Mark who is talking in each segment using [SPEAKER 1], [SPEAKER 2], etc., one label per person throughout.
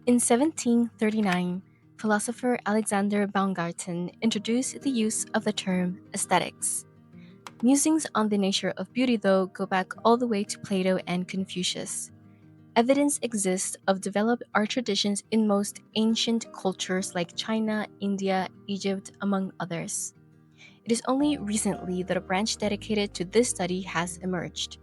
[SPEAKER 1] In 1739, philosopher Alexander Baumgarten introduced the use of the term aesthetics. Musings on the nature of beauty, though, go back all the way to Plato and Confucius. Evidence exists of developed art traditions in most ancient cultures like China, India, Egypt, among others. It is only recently that a branch dedicated to this study has emerged.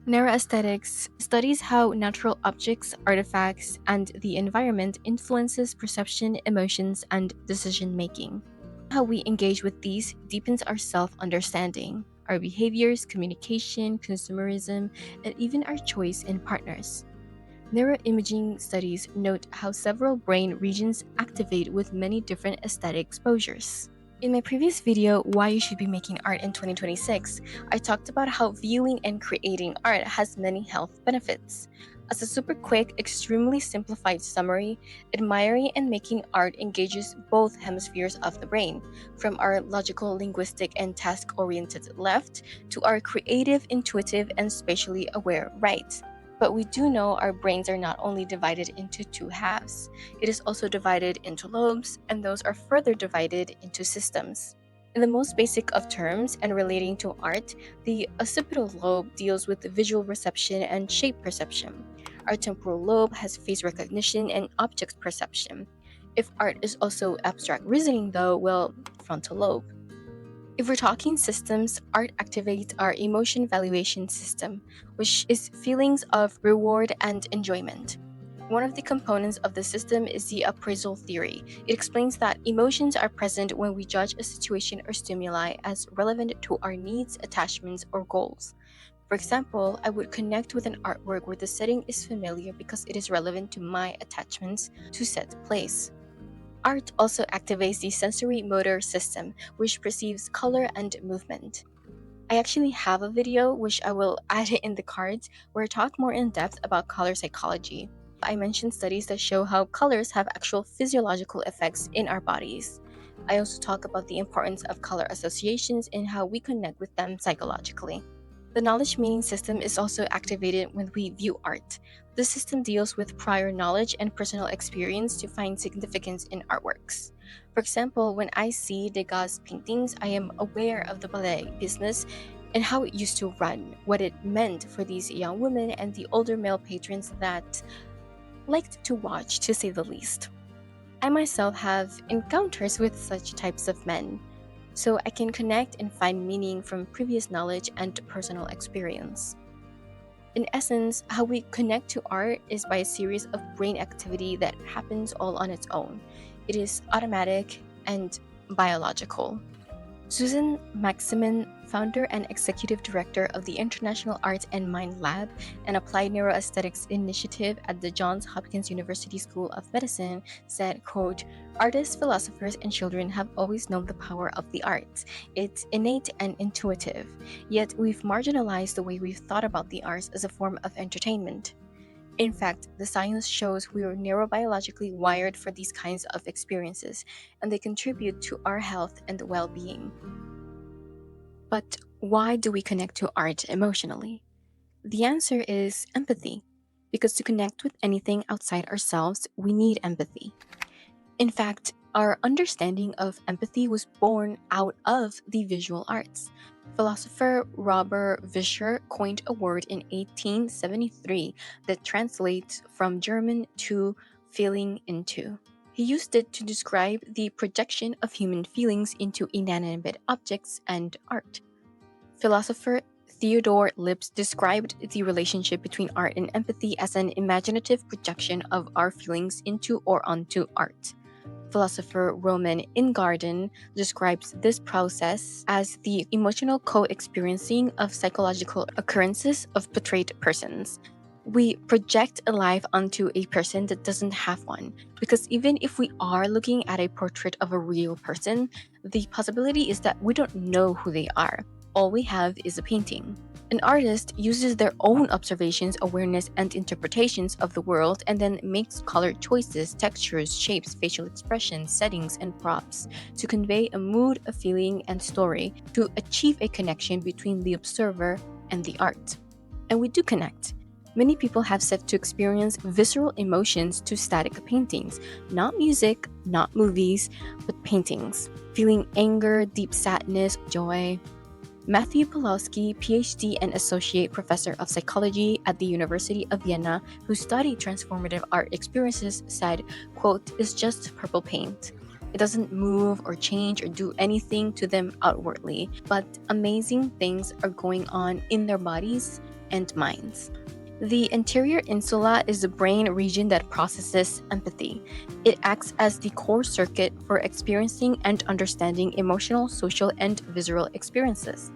[SPEAKER 1] Neuroaesthetics studies how natural objects, artifacts, and the environment influences perception, emotions, and decision making. How we engage with these deepens our self-understanding, our behaviors, communication, consumerism, and even our choice in partners. Neuroimaging studies note how several brain regions activate with many different aesthetic exposures. In my previous video, Why You Should Be Making Art in 2026, I talked about how viewing and creating art has many health benefits. As a super quick, extremely simplified summary, admiring and making art engages both hemispheres of the brain, from our logical, linguistic, and task oriented left to our creative, intuitive, and spatially aware right. But we do know our brains are not only divided into two halves, it is also divided into lobes, and those are further divided into systems. In the most basic of terms and relating to art, the occipital lobe deals with visual reception and shape perception. Our temporal lobe has face recognition and object perception. If art is also abstract reasoning, though, well, frontal lobe. If we're talking systems, art activates our emotion valuation system, which is feelings of reward and enjoyment. One of the components of the system is the appraisal theory. It explains that emotions are present when we judge a situation or stimuli as relevant to our needs, attachments, or goals. For example, I would connect with an artwork where the setting is familiar because it is relevant to my attachments to set place. Art also activates the sensory motor system, which perceives color and movement. I actually have a video, which I will add it in the cards, where I talk more in depth about color psychology. I mentioned studies that show how colors have actual physiological effects in our bodies. I also talk about the importance of color associations and how we connect with them psychologically. The knowledge meaning system is also activated when we view art. This system deals with prior knowledge and personal experience to find significance in artworks. For example, when I see Degas' paintings, I am aware of the ballet business and how it used to run, what it meant for these young women and the older male patrons that liked to watch, to say the least. I myself have encounters with such types of men, so I can connect and find meaning from previous knowledge and personal experience. In essence, how we connect to art is by a series of brain activity that happens all on its own. It is automatic and biological. Susan Maximin, founder and executive director of the International Art and Mind Lab and Applied Neuroaesthetics Initiative at the Johns Hopkins University School of Medicine, said, quote, "Artists, philosophers, and children have always known the power of the arts. It's innate and intuitive. Yet we've marginalized the way we've thought about the arts as a form of entertainment. In fact, the science shows we are neurobiologically wired for these kinds of experiences, and they contribute to our health and well being." But why do we connect to art emotionally? The answer is empathy. Because to connect with anything outside ourselves, we need empathy. In fact, our understanding of empathy was born out of the visual arts. Philosopher Robert Vischer coined a word in 1873 that translates from German to feeling into. He used it to describe the projection of human feelings into inanimate objects and art. Philosopher Theodore Lipps described the relationship between art and empathy as an imaginative projection of our feelings into or onto art. Philosopher Roman Ingarden describes this process as the emotional co-experiencing of psychological occurrences of portrayed persons. We project a life onto a person that doesn't have one, because even if we are looking at a portrait of a real person, the possibility is that we don't know who they are. All we have is a painting. An artist uses their own observations, awareness, and interpretations of the world and then makes color choices, textures, shapes, facial expressions, settings, and props to convey a mood, a feeling, and story to achieve a connection between the observer and the art. And we do connect. Many people have said to experience visceral emotions to static paintings, not music, not movies, but paintings. Feeling anger, deep sadness, joy. Matthew Pawlowski, PhD and Associate Professor of Psychology at the University of Vienna, who studied transformative art experiences, said, quote, "It's just purple paint. It doesn't move or change or do anything to them outwardly, but amazing things are going on in their bodies and minds." The anterior insula is the brain region that processes empathy. It acts as the core circuit for experiencing and understanding emotional, social, and visceral experiences.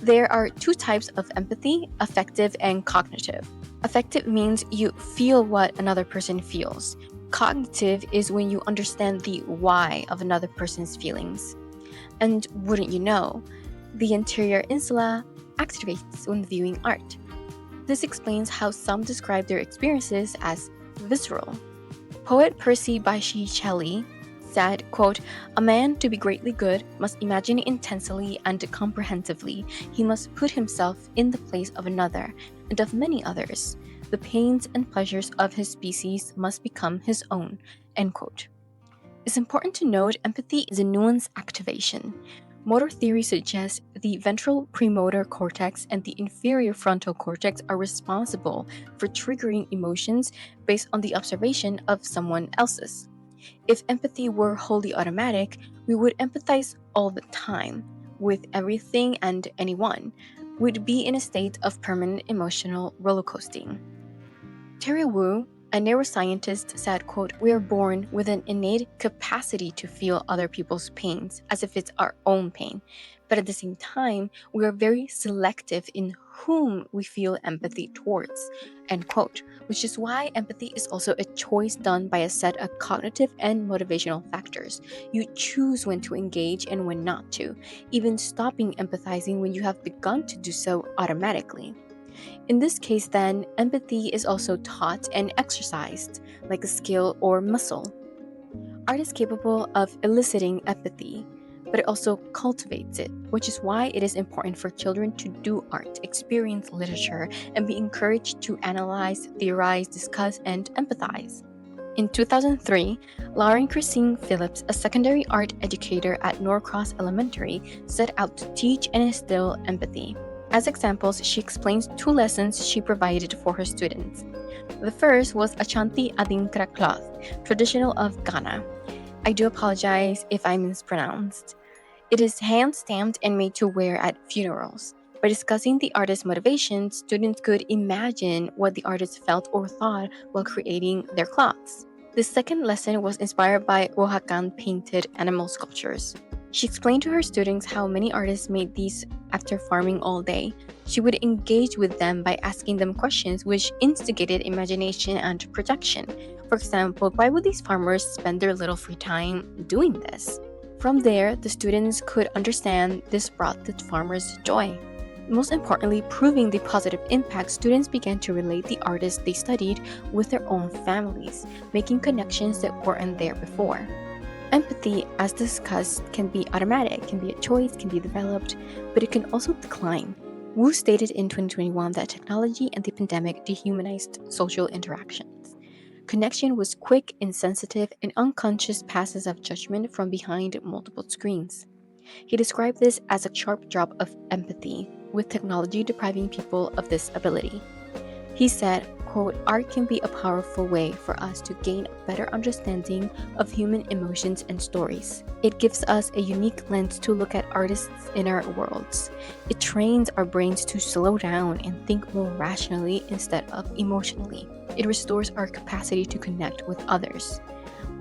[SPEAKER 1] There are two types of empathy: affective and cognitive. Affective means you feel what another person feels. Cognitive is when you understand the why of another person's feelings. And wouldn't you know, the anterior insula activates when viewing art. This explains how some describe their experiences as visceral. Poet Percy Bysshe Shelley said, quote, "A man to be greatly good must imagine intensely and comprehensively. He must put himself in the place of another and of many others. The pains and pleasures of his species must become his own." End quote. It's important to note empathy is a nuance activation. Motor theory suggests the ventral premotor cortex and the inferior frontal cortex are responsible for triggering emotions based on the observation of someone else's. If empathy were wholly automatic, we would empathize all the time with everything and anyone. We'd be in a state of permanent emotional rollercoasting. Terry Wu, a neuroscientist, said, quote, "We are born with an innate capacity to feel other people's pains as if it's our own pain. But at the same time, we are very selective in whom we feel empathy towards," end quote, which is why empathy is also a choice done by a set of cognitive and motivational factors. You choose when to engage and when not to, even stopping empathizing when you have begun to do so automatically. In this case, then, empathy is also taught and exercised, like a skill or muscle. Art is capable of eliciting empathy, but it also cultivates it, which is why it is important for children to do art, experience literature, and be encouraged to analyze, theorize, discuss, and empathize. In 2003, Lauren Christine Phillips, a secondary art educator at Norcross Elementary, set out to teach and instill empathy. As examples, she explains two lessons she provided for her students. The first was Ashanti Adinkra cloth, traditional of Ghana. I do apologize if I mispronounced. It is hand-stamped and made to wear at funerals. By discussing the artist's motivations, students could imagine what the artist felt or thought while creating their cloths. The second lesson was inspired by Oaxacan painted animal sculptures. She explained to her students how many artists made these after farming all day. She would engage with them by asking them questions which instigated imagination and projection. For example, why would these farmers spend their little free time doing this? From there, the students could understand this brought the farmers joy. Most importantly, proving the positive impact, students began to relate the artists they studied with their own families, making connections that weren't there before. Empathy, as discussed, can be automatic, can be a choice, can be developed, but it can also decline. Wu stated in 2021 that technology and the pandemic dehumanized social interactions. Connection was quick, insensitive, and unconscious passes of judgment from behind multiple screens. He described this as a sharp drop of empathy, with technology depriving people of this ability. He said, quote, "Art can be a powerful way for us to gain a better understanding of human emotions and stories. It gives us a unique lens to look at artists in our worlds. It trains our brains to slow down and think more rationally instead of emotionally. It restores our capacity to connect with others.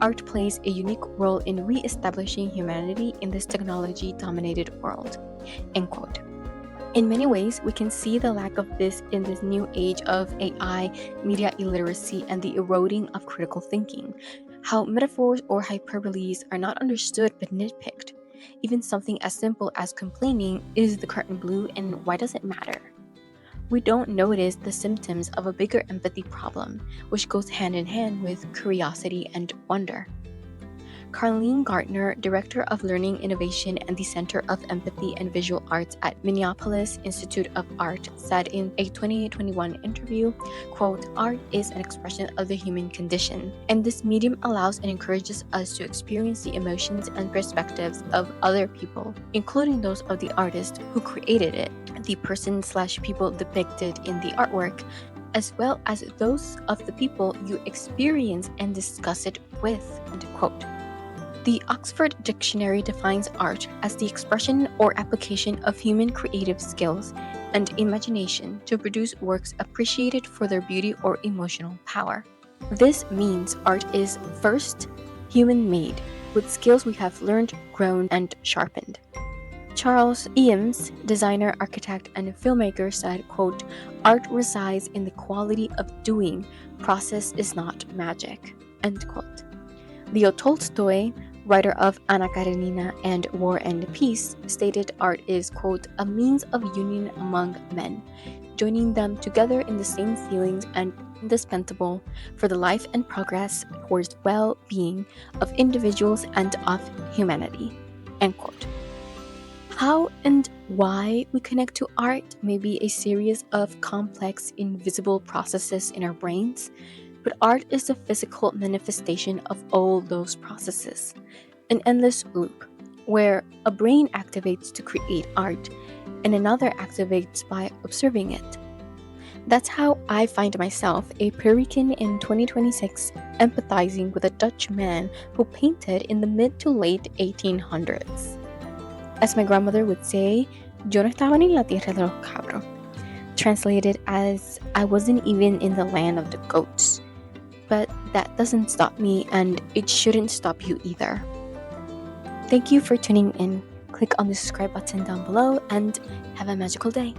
[SPEAKER 1] Art plays a unique role in re-establishing humanity in this technology-dominated world." End quote. In many ways, we can see the lack of this in this new age of AI, media illiteracy, and the eroding of critical thinking. How metaphors or hyperboles are not understood but nitpicked. Even something as simple as complaining, "Is the curtain blue and why does it matter?" We don't notice the symptoms of a bigger empathy problem, which goes hand in hand with curiosity and wonder. Carleen Gartner, Director of Learning Innovation and the Center of Empathy and Visual Arts at Minneapolis Institute of Art, said in a 2021 interview, quote, "Art is an expression of the human condition, and this medium allows and encourages us to experience the emotions and perspectives of other people, including those of the artist who created it, the person/people depicted in the artwork, as well as those of the people you experience and discuss it with," end quote. The Oxford Dictionary defines art as the expression or application of human creative skills and imagination to produce works appreciated for their beauty or emotional power. This means art is, first, human-made, with skills we have learned, grown, and sharpened. Charles Eames, designer, architect, and filmmaker, said, quote, "Art resides in the quality of doing. Process is not magic," end quote. Leo Tolstoy, writer of Anna Karenina and War and Peace, stated art is, quote, "a means of union among men, joining them together in the same feelings and indispensable for the life and progress towards well-being of individuals and of humanity," end quote. How and why we connect to art may be a series of complex, invisible processes in our brains, but art is the physical manifestation of all those processes, an endless loop, where a brain activates to create art and another activates by observing it. That's how I find myself, a Puerto Rican in 2026, empathizing with a Dutch man who painted in the mid to late 1800s. As my grandmother would say, "Yo no estaba ni en la tierra de los cabros," translated as, "I wasn't even in the land of the goats." But that doesn't stop me, and it shouldn't stop you either. Thank you for tuning in. Click on the subscribe button down below and have a magical day.